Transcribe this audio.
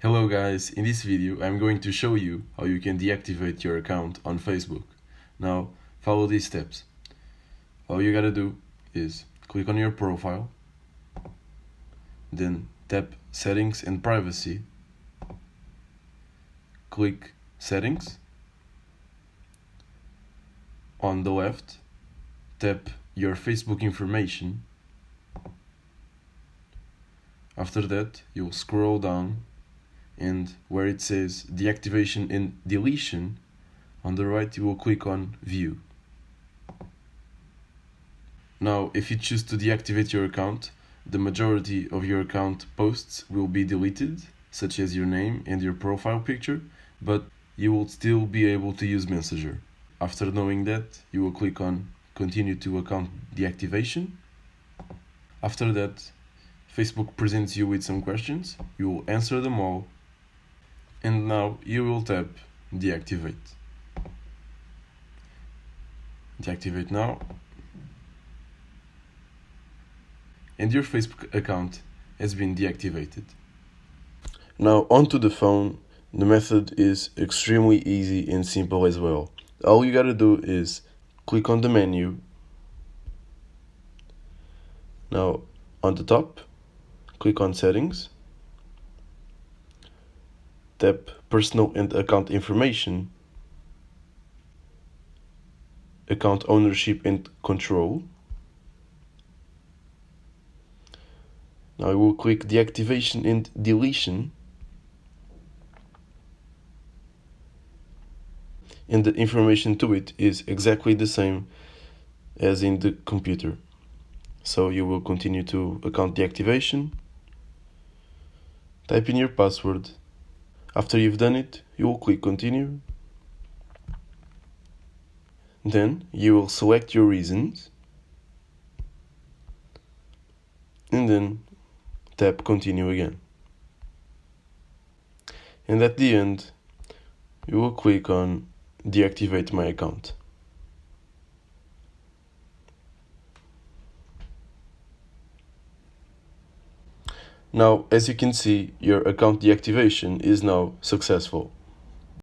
Hello guys, in this video I'm going to show you how you can deactivate your account on Facebook. Now follow these steps. All you gotta do is click on your profile, then tap Settings and Privacy, click Settings. On the left, tap your Facebook information. After that, you'll scroll down and where it says deactivation and deletion, on the right you will click on View. Now, if you choose to deactivate your account, the majority of your account posts will be deleted, such as your name and your profile picture, but you will still be able to use Messenger. After knowing that, you will click on Continue to Account Deactivation. After that, Facebook presents you with some questions. You will answer them all, and now you will tap Deactivate. Deactivate now. And your Facebook account has been deactivated. Now onto the phone, the method is extremely easy and simple as well. All you gotta do is click on the menu. Now on the top, click on Settings, tap Personal and Account Information, Account Ownership and Control. Now I will click Deactivation and Deletion, and the information to it is exactly the same as in the computer. So you will continue to account deactivation, type in your password. After you've done it, you will click Continue. Then you will select your reasons, and then tap Continue again. And at the end, you will click on Deactivate my account. Now, as you can see, your account deactivation is now successful.